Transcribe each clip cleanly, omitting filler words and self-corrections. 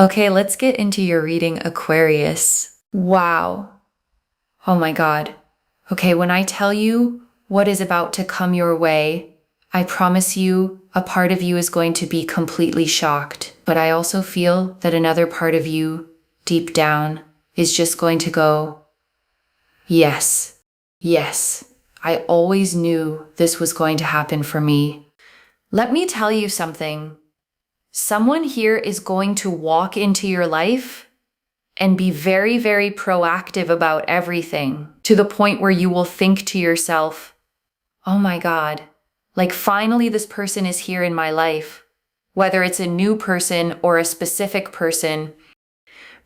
Okay, let's get into your reading, Aquarius. Wow. Oh my God. Okay, when I tell you what is about to come your way, I promise you a part of you is going to be completely shocked. But I also feel that another part of you, deep down, is just going to go, yes, yes. I always knew this was going to happen for me. Let me tell you something. Someone here is going to walk into your life and be very, very proactive about everything to the point where you will think to yourself, oh my God, like finally this person is here in my life, whether it's a new person or a specific person.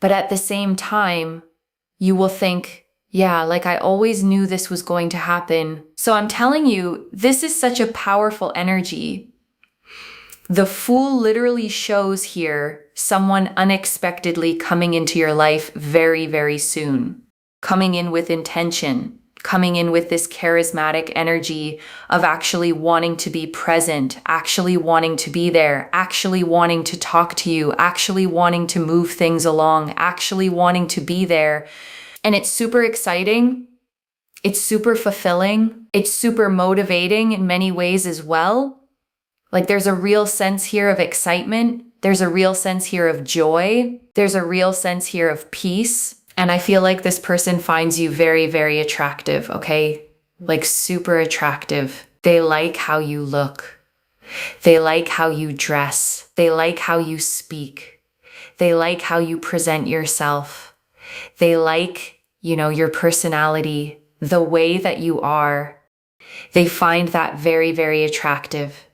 But at the same time, you will think, yeah, like I always knew this was going to happen. So I'm telling you, this is such a powerful energy. The Fool literally shows here someone unexpectedly coming into your life very, very soon, coming in with intention, coming in with this charismatic energy of actually wanting to be present, actually wanting to be there, actually wanting to talk to you, actually wanting to move things along, actually wanting to be there. And it's super exciting. It's super fulfilling. It's super motivating in many ways as well. Like there's a real sense here of excitement. There's a real sense here of joy. There's a real sense here of peace. And I feel like this person finds you very, very attractive, okay? Like super attractive. They like how you look. They like how you dress. They like how you speak. They like how you present yourself. They like, your personality, the way that you are. They find that very, very attractive.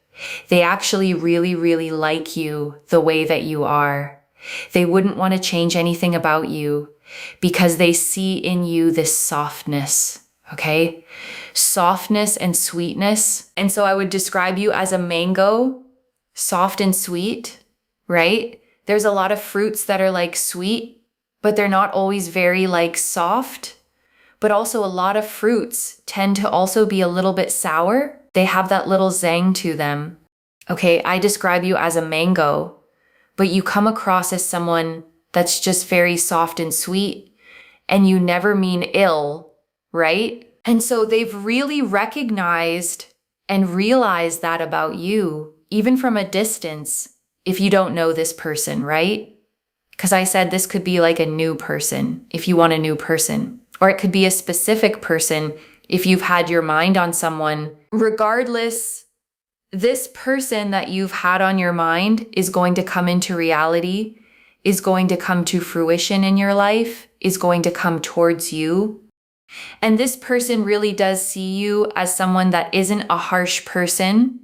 They actually really, really like you the way that you are. They wouldn't want to change anything about you because they see in you this softness, okay? Softness and sweetness. And so I would describe you as a mango, soft and sweet, right? There's a lot of fruits that are like sweet, but they're not always very like soft. But also a lot of fruits tend to also be a little bit sour. They have that little zang to them. Okay, I describe you as a mango, but you come across as someone that's just very soft and sweet, and you never mean ill, right? And so they've really recognized and realized that about you, even from a distance, if you don't know this person, right? Because I said this could be like a new person, if you want a new person. Or it could be a specific person if you've had your mind on someone. Regardless, this person that you've had on your mind is going to come into reality, is going to come to fruition in your life, is going to come towards you. And this person really does see you as someone that isn't a harsh person,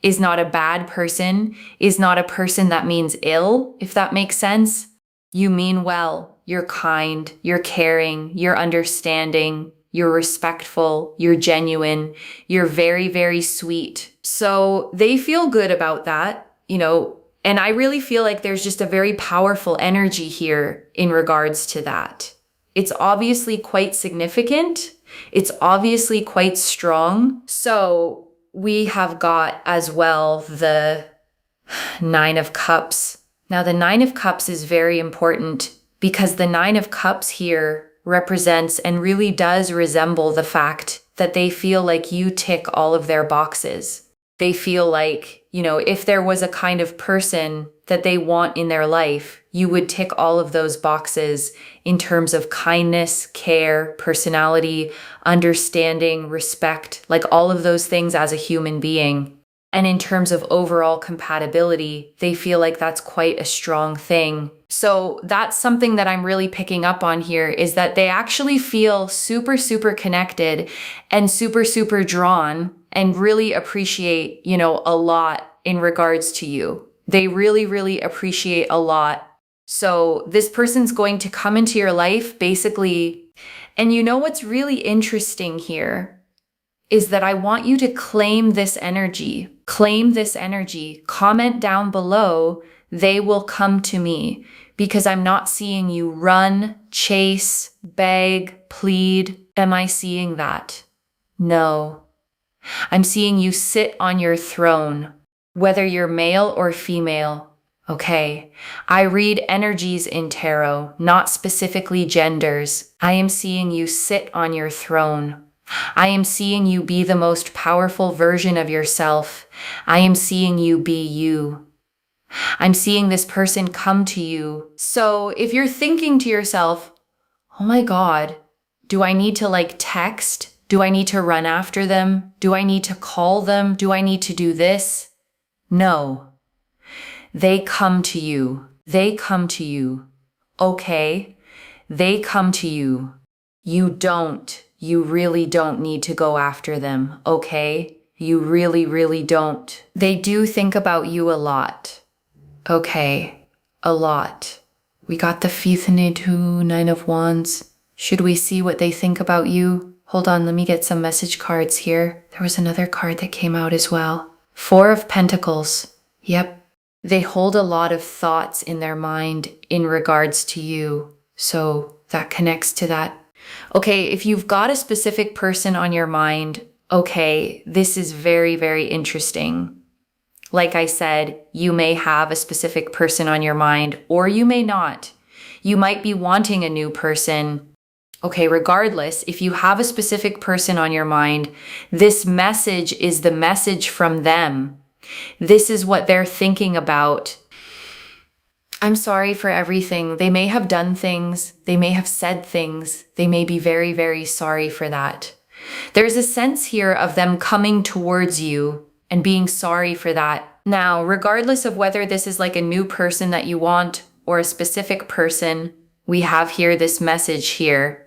is not a bad person, is not a person that means ill, if that makes sense. You mean well. You're kind, you're caring, you're understanding, you're respectful, you're genuine, you're very, very sweet. So they feel good about that, and I really feel like there's just a very powerful energy here in regards to that. It's obviously quite significant. It's obviously quite strong. So we have got as well the Nine of Cups. Now the Nine of Cups is very important because the Nine of Cups here represents and really does resemble the fact that they feel like you tick all of their boxes. They feel like, if there was a kind of person that they want in their life, you would tick all of those boxes in terms of kindness, care, personality, understanding, respect, like all of those things as a human being. And in terms of overall compatibility, they feel like that's quite a strong thing. So that's something that I'm really picking up on here is that they actually feel super, super connected and super, super drawn and really appreciate, a lot in regards to you. They really, really appreciate a lot. So this person's going to come into your life basically. And what's really interesting here is that I want you to claim this energy. Claim this energy. Comment down below, they will come to me, because I'm not seeing you run, chase, beg, plead. Am I seeing that? No. I'm seeing you sit on your throne, whether you're male or female. Okay, I read energies in tarot, not specifically genders. I am seeing you sit on your throne. I am seeing you be the most powerful version of yourself. I am seeing you be you. I'm seeing this person come to you. So if you're thinking to yourself, oh my God, do I need to text? Do I need to run after them? Do I need to call them? Do I need to do this? No. They come to you. They come to you. Okay? They come to you. You really don't need to go after them, okay? You really, really don't. They do think about you a lot. Okay, a lot. We got the Fifth-Two, Nine of Wands. Should we see what they think about you? Hold on, let me get some message cards here. There was another card that came out as well. Four of Pentacles. Yep. They hold a lot of thoughts in their mind in regards to you. So that connects to that. Okay, if you've got a specific person on your mind, okay, this is very, very interesting. Like I said, you may have a specific person on your mind, or you may not. You might be wanting a new person. Okay, regardless, if you have a specific person on your mind, this message is the message from them. This is what they're thinking about. I'm sorry for everything. They may have done things. They may have said things. They may be very, very sorry for that. There's a sense here of them coming towards you and being sorry for that. Now, regardless of whether this is a new person that you want or a specific person, we have here this message here.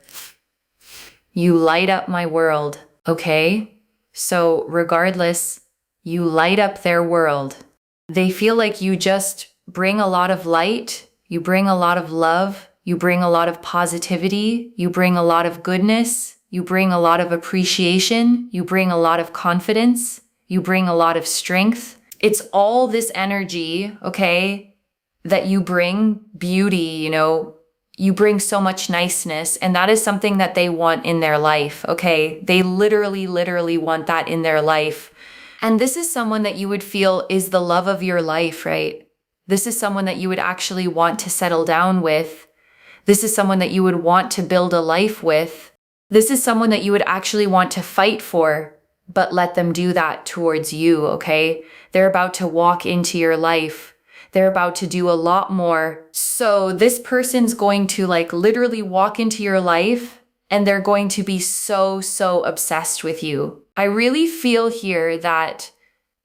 You light up my world, okay? So regardless, you light up their world. They feel like you just bring a lot of light, you bring a lot of love, you bring a lot of positivity, you bring a lot of goodness, you bring a lot of appreciation, you bring a lot of confidence, you bring a lot of strength. It's all this energy, okay, that you bring, beauty, you bring so much niceness, and that is something that they want in their life, okay? They literally, literally want that in their life. And this is someone that you would feel is the love of your life, right? This is someone that you would actually want to settle down with. This is someone that you would want to build a life with. This is someone that you would actually want to fight for, but let them do that towards you, okay? They're about to walk into your life. They're about to do a lot more. So this person's going to literally walk into your life, and they're going to be so, so obsessed with you. I really feel here that,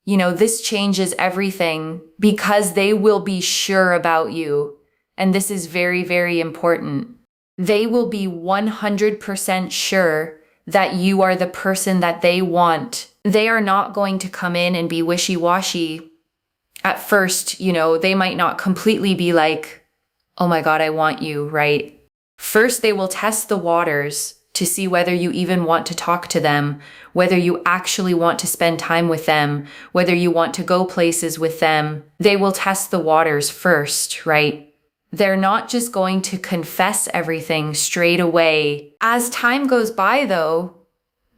this changes everything because they will be sure about you. And this is very, very important. They will be 100% sure that you are the person that they want. They are not going to come in and be wishy-washy. At first, they might not completely be like, oh my God, I want you, right? First, they will test the waters to see whether you even want to talk to them, whether you actually want to spend time with them, whether you want to go places with them. They will test the waters first, right? They're not just going to confess everything straight away. As time goes by, though,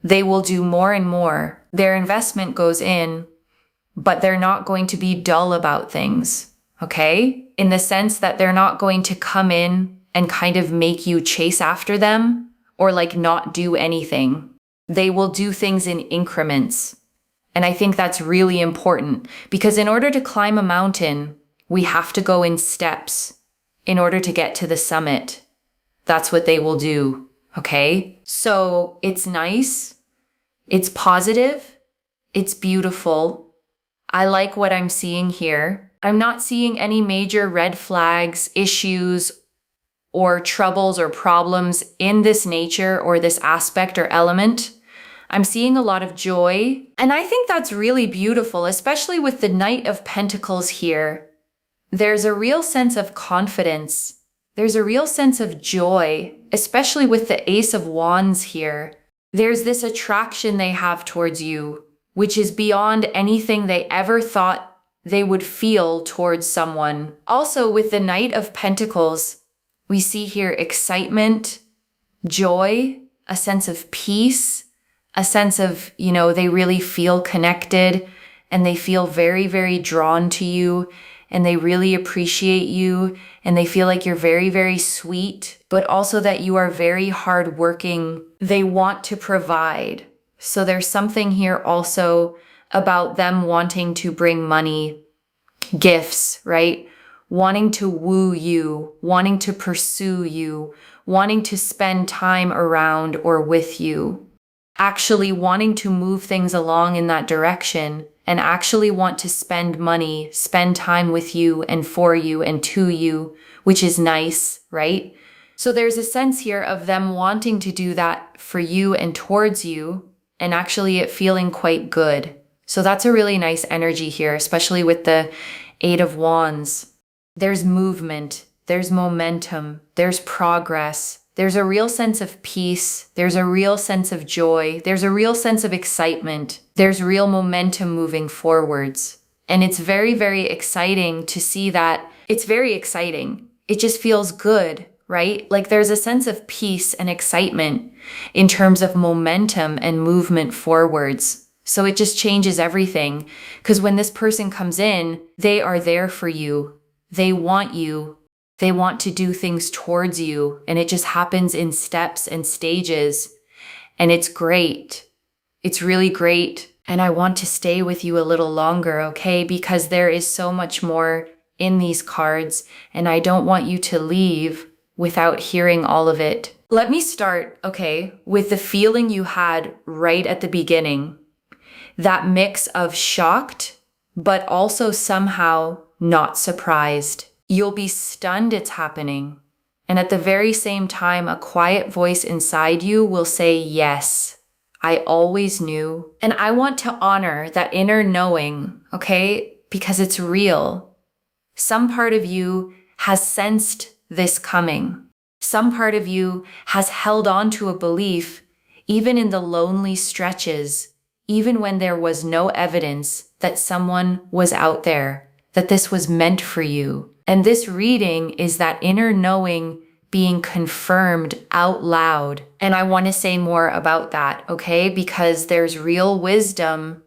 they will do more and more. Their investment goes in, but they're not going to be dull about things, okay? In the sense that they're not going to come in and kind of make you chase after them or not do anything. They will do things in increments. And I think that's really important because in order to climb a mountain, we have to go in steps in order to get to the summit. That's what they will do, okay? So it's nice, it's positive, it's beautiful. I like what I'm seeing here. I'm not seeing any major red flags, issues, or troubles or problems in this nature or this aspect or element. I'm seeing a lot of joy. And I think that's really beautiful, especially with the Knight of Pentacles here. There's a real sense of confidence. There's a real sense of joy, especially with the Ace of Wands here. There's this attraction they have towards you, which is beyond anything they ever thought they would feel towards someone. Also, with the Knight of Pentacles, we see here excitement, joy, a sense of peace, a sense of, they really feel connected and they feel very, very drawn to you and they really appreciate you and they feel like you're very, very sweet, but also that you are very hardworking. They want to provide. So there's something here also about them wanting to bring money, gifts, right? Wanting to woo you, wanting to pursue you, wanting to spend time around or with you, actually wanting to move things along in that direction and actually want to spend money, spend time with you and for you and to you, which is nice, right? So there's a sense here of them wanting to do that for you and towards you, and actually it feeling quite good. So that's a really nice energy here, especially with the Eight of Wands. There's movement, there's momentum, there's progress, there's a real sense of peace, there's a real sense of joy, there's a real sense of excitement, there's real momentum moving forwards. And it's very, very exciting to see that. It's very exciting. It just feels good, right? Like there's a sense of peace and excitement in terms of momentum and movement forwards. So it just changes everything. Because when this person comes in, they are there for you. They want you. They want to do things towards you. And it just happens in steps and stages. And it's great. It's really great. And I want to stay with you a little longer, okay? Because there is so much more in these cards. And I don't want you to leave without hearing all of it. Let me start, okay, with the feeling you had right at the beginning. That mix of shocked, but also somehow not surprised. You'll be stunned it's happening. And at the very same time, a quiet voice inside you will say, yes, I always knew. And I want to honor that inner knowing, okay? Because it's real. Some part of you has sensed this coming. Some part of you has held on to a belief, even in the lonely stretches, even when there was no evidence that someone was out there, that this was meant for you. And this reading is that inner knowing being confirmed out loud. And I want to say more about that, okay? Because there's real wisdom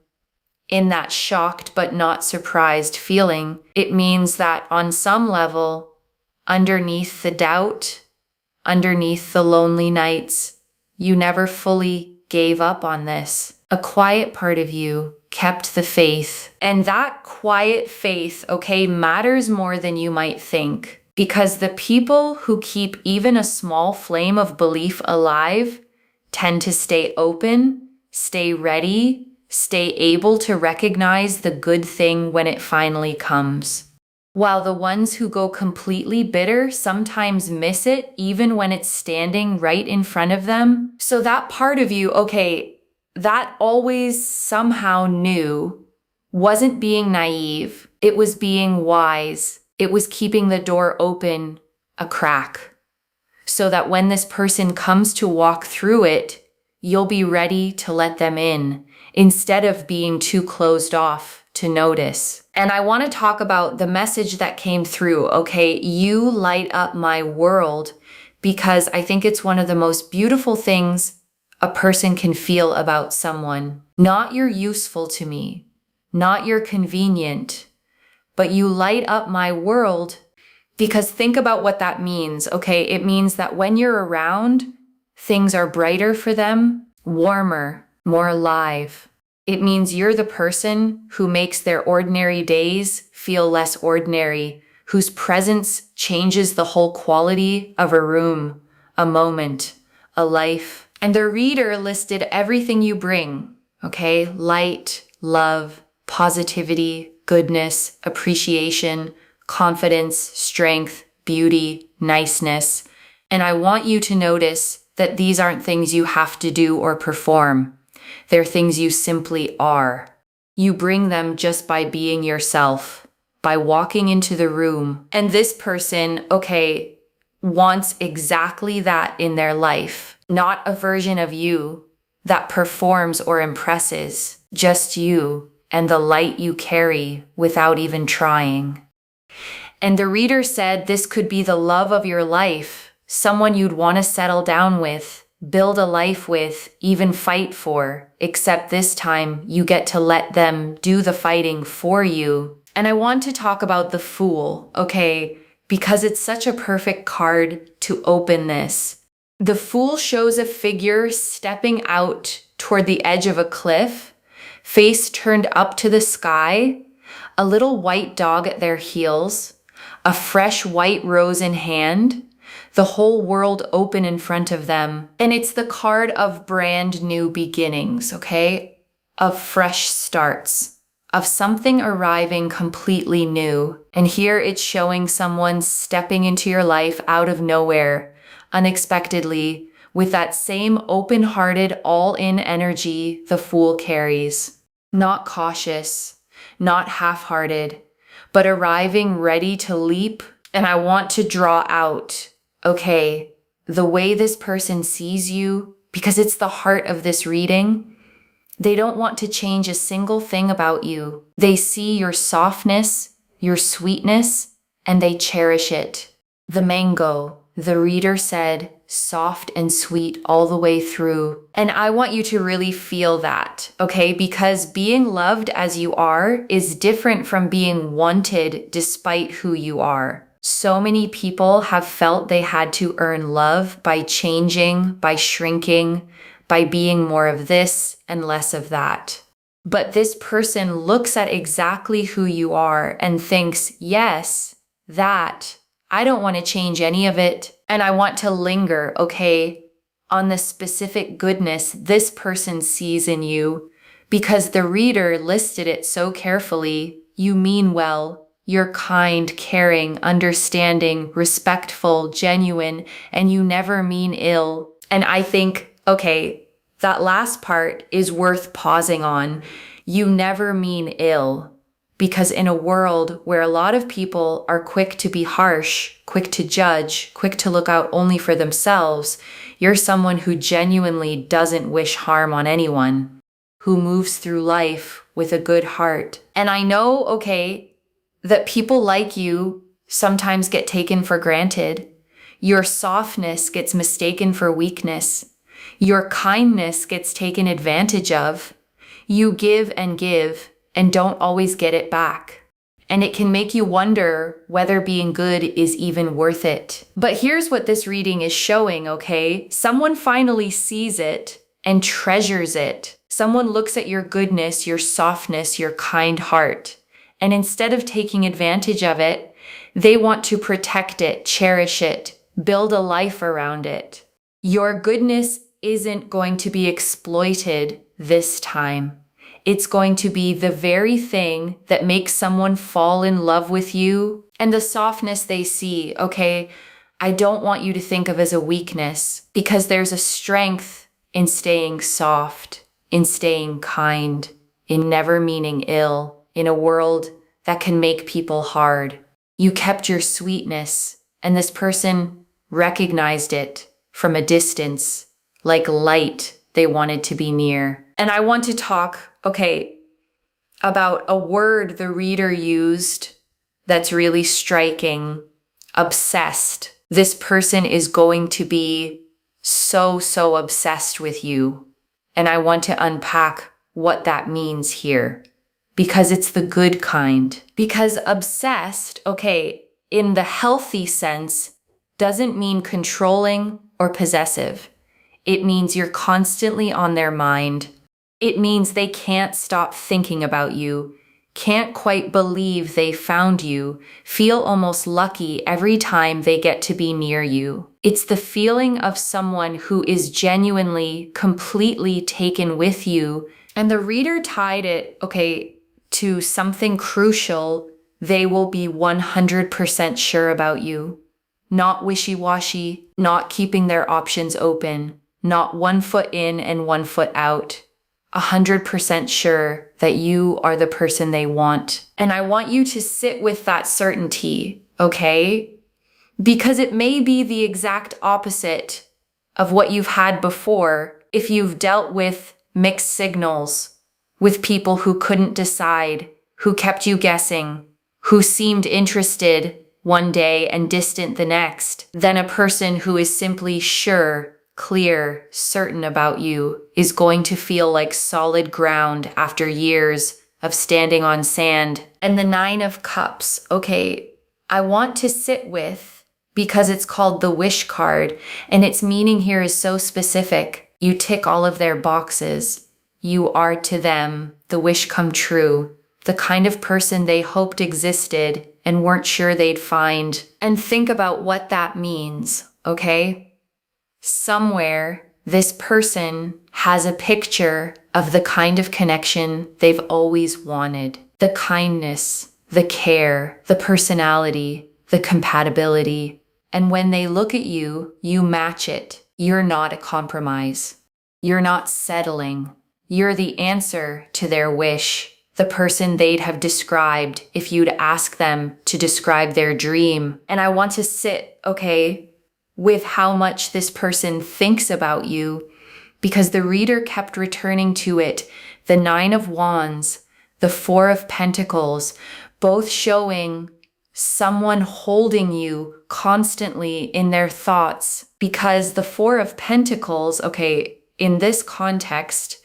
in that shocked but not surprised feeling. It means that on some level, underneath the doubt, underneath the lonely nights, you never fully gave up on this. A quiet part of you kept the faith. And that quiet faith, okay, matters more than you might think. Because the people who keep even a small flame of belief alive tend to stay open, stay ready, stay able to recognize the good thing when it finally comes. While the ones who go completely bitter sometimes miss it even when it's standing right in front of them. So that part of you, okay, that always somehow knew, wasn't being naive. It was being wise. It was keeping the door open a crack so that when this person comes to walk through it, you'll be ready to let them in instead of being too closed off to notice. And I want to talk about the message that came through, okay? You light up my world, because I think it's one of the most beautiful things a person can feel about someone. Not you're useful to me, not you're convenient, but you light up my world. Because think about what that means, okay? It means that when you're around, things are brighter for them, warmer, more alive. It means you're the person who makes their ordinary days feel less ordinary, whose presence changes the whole quality of a room, a moment, a life. And the reader listed everything you bring, okay? Light, love, positivity, goodness, appreciation, confidence, strength, beauty, niceness. And I want you to notice that these aren't things you have to do or perform. They're things you simply are. You bring them just by being yourself, by walking into the room. And this person, okay, wants exactly that in their life. Not a version of you that performs or impresses, just you and the light you carry without even trying. And the reader said this could be the love of your life, someone you'd want to settle down with, build a life with, even fight for, except this time you get to let them do the fighting for you. And I want to talk about the Fool, okay? Because it's such a perfect card to open this. The Fool shows a figure stepping out toward the edge of a cliff, face turned up to the sky, a little white dog at their heels, a fresh white rose in hand, the whole world open in front of them. And it's the card of brand new beginnings, okay? Of fresh starts, of something arriving completely new. And here it's showing someone stepping into your life out of nowhere, unexpectedly, with that same open-hearted, all-in energy the Fool carries. Not cautious, not half-hearted, but arriving ready to leap. And I want to draw out, okay, the way this person sees you, because it's the heart of this reading. They don't want to change a single thing about you. They see your softness, your sweetness, and they cherish it. The mango, the reader said, soft and sweet all the way through. And I want you to really feel that, okay? Because being loved as you are is different from being wanted despite who you are. So many people have felt they had to earn love by changing, by shrinking, by being more of this and less of that. But this person looks at exactly who you are and thinks, yes, that, I don't want to change any of it. And I want to linger, okay, on the specific goodness this person sees in you, because the reader listed it so carefully. You mean well. You're kind, caring, understanding, respectful, genuine, and you never mean ill. And I think, okay, that last part is worth pausing on. You never mean ill. Because in a world where a lot of people are quick to be harsh, quick to judge, quick to look out only for themselves, you're someone who genuinely doesn't wish harm on anyone, who moves through life with a good heart. And I know, okay, that people like you sometimes get taken for granted. Your softness gets mistaken for weakness. Your kindness gets taken advantage of. You give and don't always get it back. And it can make you wonder whether being good is even worth it. But here's what this reading is showing, okay? Someone finally sees it and treasures it. Someone looks at your goodness, your softness, your kind heart. And instead of taking advantage of it, they want to protect it, cherish it, build a life around it. Your goodness isn't going to be exploited this time. It's going to be the very thing that makes someone fall in love with you. And the softness they see, okay, I don't want you to think of as a weakness, because there's a strength in staying soft, in staying kind, in never meaning ill, in a world that can make people hard. You kept your sweetness, and this person recognized it from a distance, like light they wanted to be near. And I want to talk, okay, about a word the reader used that's really striking, obsessed. This person is going to be so obsessed with you. And I want to unpack what that means here, because it's the good kind. Because obsessed, okay, in the healthy sense, doesn't mean controlling or possessive. It means you're constantly on their mind. It means they can't stop thinking about you, can't quite believe they found you, feel almost lucky every time they get to be near you. It's the feeling of someone who is genuinely, completely taken with you. And the reader tied it, okay, to something crucial. They will be 100% sure about you. Not wishy-washy, not keeping their options open, not 1 foot in and 1 foot out. 100% sure that you are the person they want. And I want you to sit with that certainty, okay? Because it may be the exact opposite of what you've had before if you've dealt with mixed signals, with people who couldn't decide, who kept you guessing, who seemed interested one day and distant the next, than a person who is simply sure, clear, certain about you is going to feel like solid ground after years of standing on sand. And the Nine of Cups, okay, I want to sit with, because it's called the Wish card, and its meaning here is so specific. You tick all of their boxes. You are to them the wish come true, the kind of person they hoped existed and weren't sure they'd find. And think about what that means, okay? Somewhere, this person has a picture of the kind of connection they've always wanted. The kindness, the care, the personality, the compatibility. And when they look at you, you match it. You're not a compromise. You're not settling. You're the answer to their wish. The person they'd have described if you'd ask them to describe their dream. And I want to sit, okay, with how much this person thinks about you, because the reader kept returning to it. The Nine of Wands, the Four of Pentacles, both showing someone holding you constantly in their thoughts, because the Four of Pentacles, okay, in this context,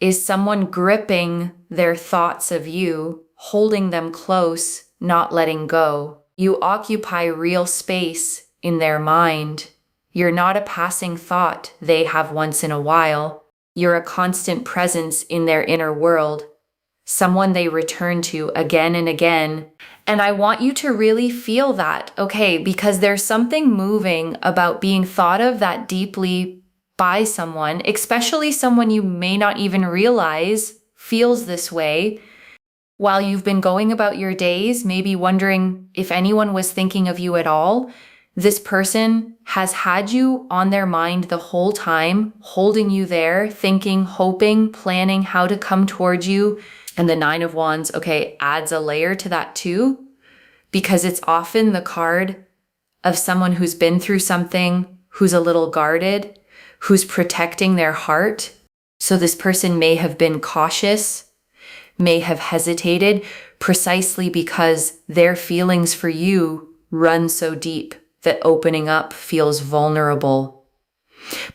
is someone gripping their thoughts of you, holding them close, not letting go. You occupy real space in their mind. You're not a passing thought they have once in a while. You're a constant presence in their inner world, someone they return to again and again. And I want you to really feel that, okay, because there's something moving about being thought of that deeply by someone, especially someone you may not even realize feels this way, while you've been going about your days, maybe wondering if anyone was thinking of you at all. This person has had you on their mind the whole time, holding you there, thinking, hoping, planning how to come towards you. And the Nine of Wands, okay, adds a layer to that too, because it's often the card of someone who's been through something, who's a little guarded, who's protecting their heart. So this person may have been cautious, may have hesitated, precisely because their feelings for you run so deep that opening up feels vulnerable.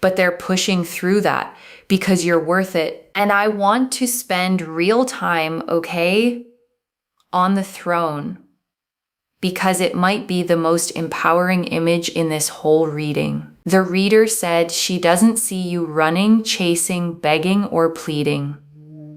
But they're pushing through that because you're worth it. And I want to spend real time, okay, on the throne, because it might be the most empowering image in this whole reading. The reader said she doesn't see you running, chasing, begging, or pleading.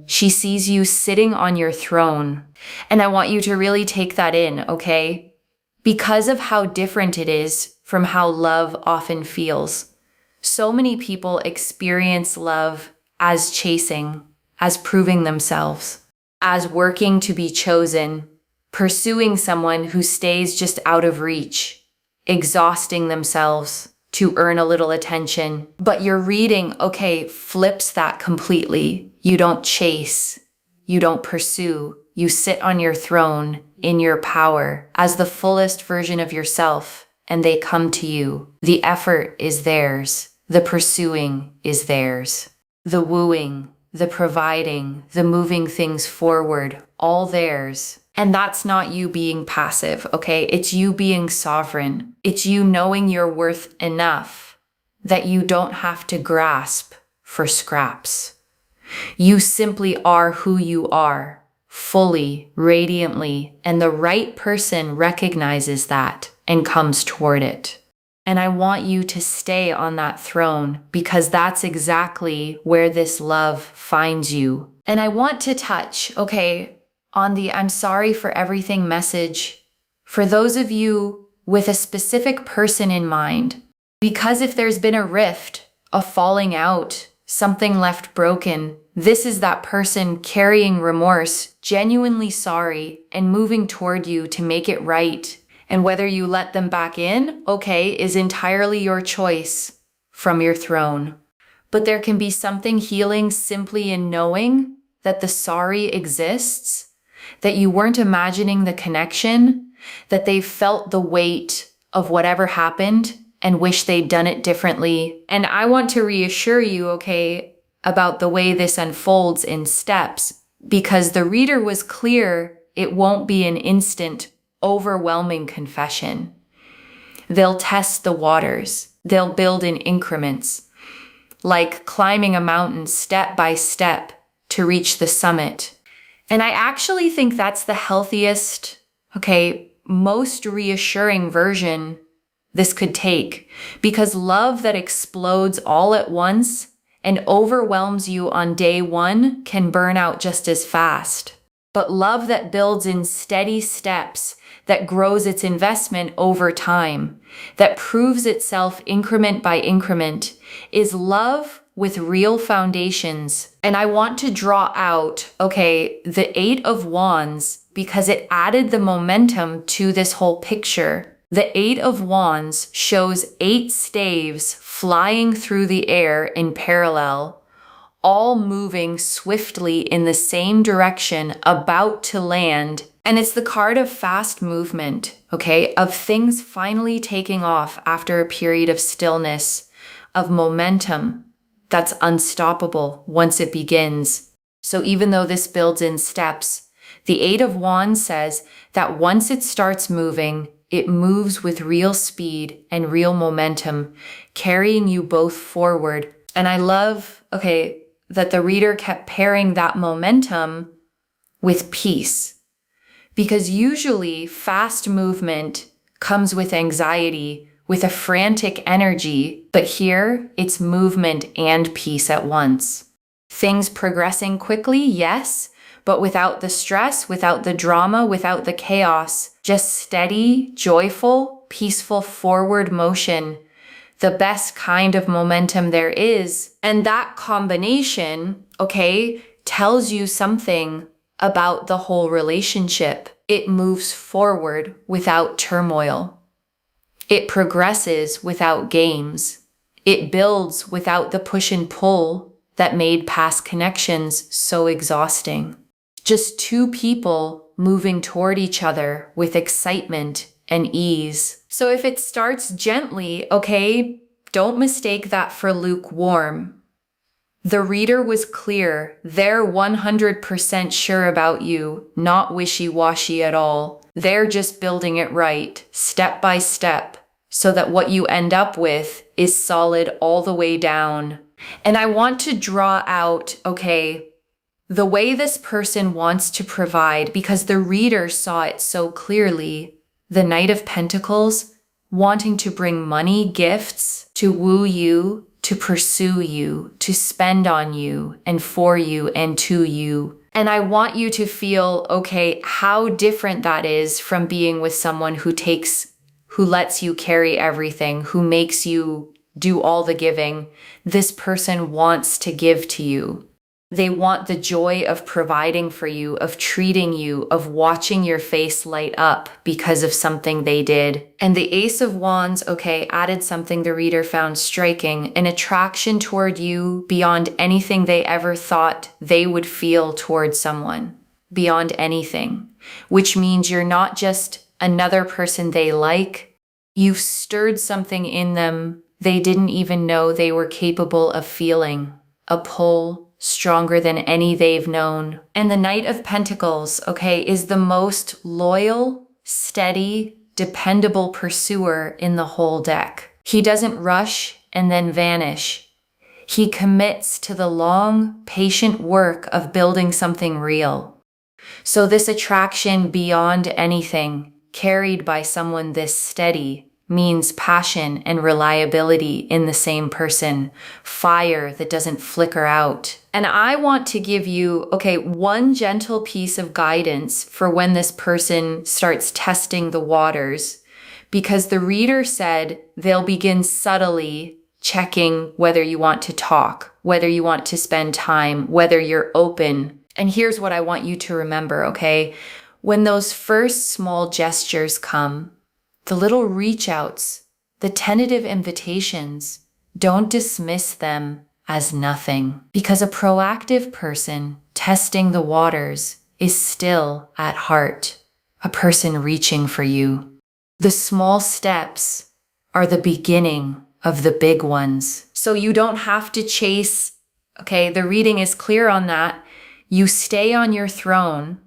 She sees you sitting on your throne. And I want you to really take that in, okay? Because of how different it is from how love often feels. So many people experience love as chasing, as proving themselves, as working to be chosen, pursuing someone who stays just out of reach, exhausting themselves to earn a little attention. But your reading, okay, flips that completely. You don't chase, you don't pursue, you sit on your throne in your power as the fullest version of yourself, and they come to you. The effort is theirs, the pursuing is theirs, the wooing, the providing, the moving things forward, all theirs. And that's not you being passive, okay? It's you being sovereign. It's you knowing you're worth enough that you don't have to grasp for scraps. You simply are who you are, fully, radiantly, and the right person recognizes that and comes toward it. And I want you to stay on that throne, because that's exactly where this love finds you. And I want to touch, okay, on the I'm sorry for everything message for those of you with a specific person in mind. Because if there's been a rift, a falling out, something left broken, this is that person carrying remorse, genuinely sorry, and moving toward you to make it right. And whether you let them back in, okay, is entirely your choice from your throne. But there can be something healing simply in knowing that the sorry exists, that you weren't imagining the connection, that they felt the weight of whatever happened and wish they'd done it differently. And I want to reassure you, okay, about the way this unfolds in steps, because the reader was clear it won't be an instant, overwhelming confession. They'll test the waters. They'll build in increments, like climbing a mountain step by step to reach the summit. And I actually think that's the healthiest, most reassuring version this could take, because love that explodes all at once and overwhelms you on day one can burn out just as fast. But love that builds in steady steps, that grows its investment over time, that proves itself increment by increment, is love with real foundations. And I want to draw out, the Eight of Wands, because it added the momentum to this whole picture. The Eight of Wands shows 8 staves flying through the air in parallel, all moving swiftly in the same direction, about to land. And it's the card of fast movement, of things finally taking off after a period of stillness, of momentum that's unstoppable once it begins. So even though this builds in steps, the Eight of Wands says that once it starts moving, it moves with real speed and real momentum, carrying you both forward. And I love, that the reader kept pairing that momentum with peace. Because usually fast movement comes with anxiety, with a frantic energy, but here it's movement and peace at once. Things progressing quickly, yes, but without the stress, without the drama, without the chaos, just steady, joyful, peaceful forward motion, the best kind of momentum there is. And that combination, tells you something about the whole relationship. It moves forward without turmoil. It progresses without games. It builds without the push and pull that made past connections so exhausting. Just 2 people moving toward each other with excitement and ease. So if it starts gently, don't mistake that for lukewarm. The reader was clear. They're 100% sure about you, not wishy-washy at all. They're just building it right, step by step, so that what you end up with is solid all the way down. And I want to draw out, the way this person wants to provide, because the reader saw it so clearly. The Knight of Pentacles, wanting to bring money, gifts, to woo you, to pursue you, to spend on you, and for you, and to you. And I want you to feel, how different that is from being with someone who lets you carry everything, who makes you do all the giving. This person wants to give to you. They want the joy of providing for you, of treating you, of watching your face light up because of something they did. And the Ace of Wands, added something the reader found striking, an attraction toward you beyond anything they ever thought they would feel towards someone, beyond anything, which means you're not just another person they like. You've stirred something in them they didn't even know they were capable of feeling, a pull stronger than any they've known. And the Knight of Pentacles, is the most loyal, steady, dependable pursuer in the whole deck. He doesn't rush and then vanish. He commits to the long, patient work of building something real. So this attraction beyond anything, carried by someone this steady, means passion and reliability in the same person, fire that doesn't flicker out. And I want to give you, one gentle piece of guidance for when this person starts testing the waters, because the reader said they'll begin subtly checking whether you want to talk, whether you want to spend time, whether you're open. And here's what I want you to remember, when those first small gestures come, the little reach outs, the tentative invitations, don't dismiss them as nothing, because a proactive person testing the waters is still at heart a person reaching for you. The small steps are the beginning of the big ones. So you don't have to chase, the reading is clear on that. You stay on your throne,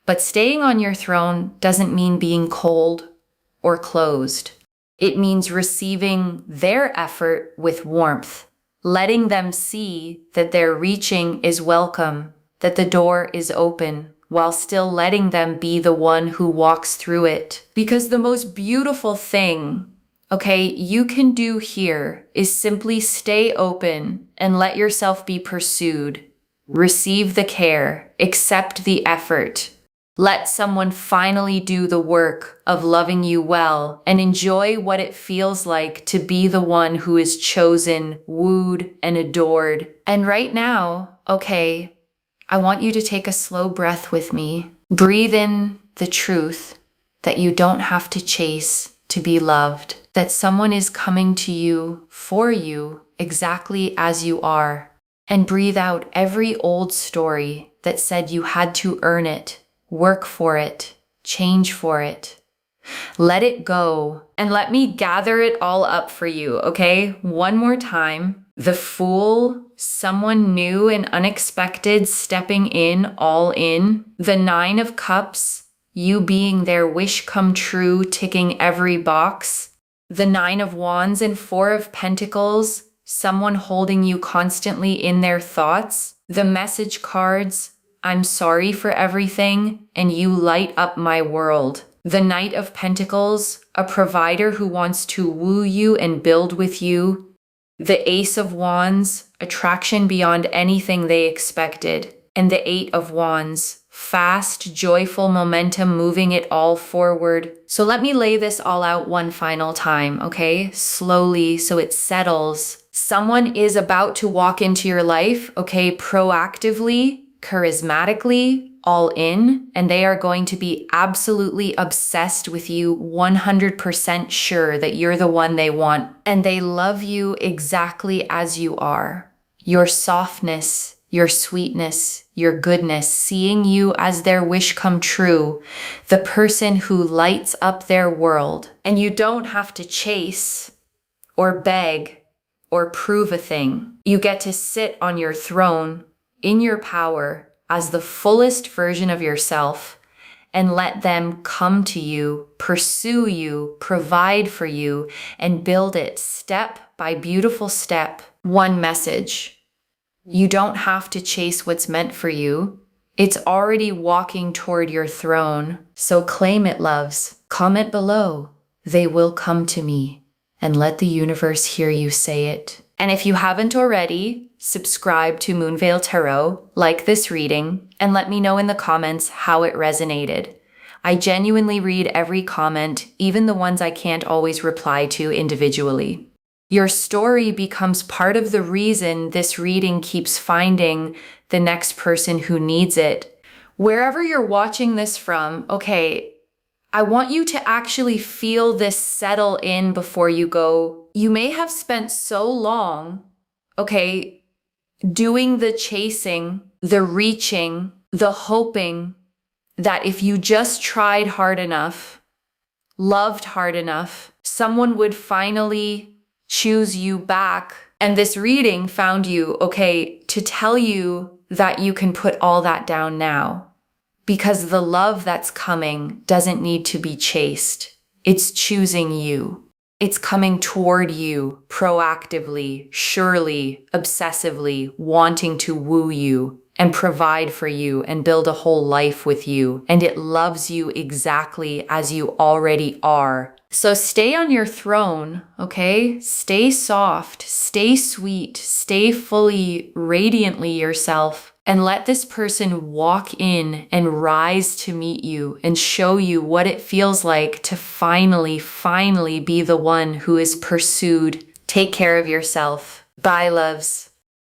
but staying on your throne doesn't mean being cold or closed. It means receiving their effort with warmth, letting them see that their reaching is welcome, that the door is open, while still letting them be the one who walks through it. Because the most beautiful thing, okay, you can do here is simply stay open and let yourself be pursued. Receive the care, accept the effort. Let someone finally do the work of loving you well and enjoy what it feels like to be the one who is chosen, wooed, and adored. And right now, okay, I want you to take a slow breath with me. Breathe in the truth that you don't have to chase to be loved, that someone is coming to you for you exactly as you are. And breathe out every old story that said you had to earn it, work for it, change for it. Let it go and let me gather it all up for you, okay? One more time. The Fool, someone new and unexpected stepping in, all in. The Nine of Cups, you being their wish come true, ticking every box. The Nine of Wands and Four of Pentacles, someone holding you constantly in their thoughts. The Message cards, I'm sorry for everything, and you light up my world. The Knight of Pentacles, a provider who wants to woo you and build with you. The Ace of Wands, attraction beyond anything they expected. And the Eight of Wands, fast, joyful momentum moving it all forward. So let me lay this all out one final time, okay? Slowly, so it settles. Someone is about to walk into your life, okay, proactively, charismatically, all in, and they are going to be absolutely obsessed with you, 100% sure that you're the one they want. And they love you exactly as you are. Your softness, your sweetness, your goodness, seeing you as their wish come true, the person who lights up their world. And you don't have to chase or beg or prove a thing. You get to sit on your throne in your power as the fullest version of yourself and let them come to you, pursue you, provide for you, and build it step by beautiful step. One message. You don't have to chase what's meant for you. It's already walking toward your throne. So claim it, loves. Comment below. They will come to me. And let the universe hear you say it. And if you haven't already, subscribe to Moonveil Tarot, like this reading, and let me know in the comments how it resonated. I genuinely read every comment, even the ones I can't always reply to individually. Your story becomes part of the reason this reading keeps finding the next person who needs it. Wherever you're watching this from, okay, I want you to actually feel this settle in before you go. You may have spent so long, okay, doing the chasing, the reaching, the hoping that if you just tried hard enough, loved hard enough, someone would finally choose you back. And this reading found you, okay, to tell you that you can put all that down now. Because the love that's coming doesn't need to be chased. It's choosing you. It's coming toward you proactively, surely, obsessively, wanting to woo you and provide for you and build a whole life with you. And it loves you exactly as you already are. So stay on your throne, okay? Stay soft, stay sweet, stay fully, radiantly yourself. And let this person walk in and rise to meet you and show you what it feels like to finally be the one who is pursued. Take care of yourself. Bye, loves.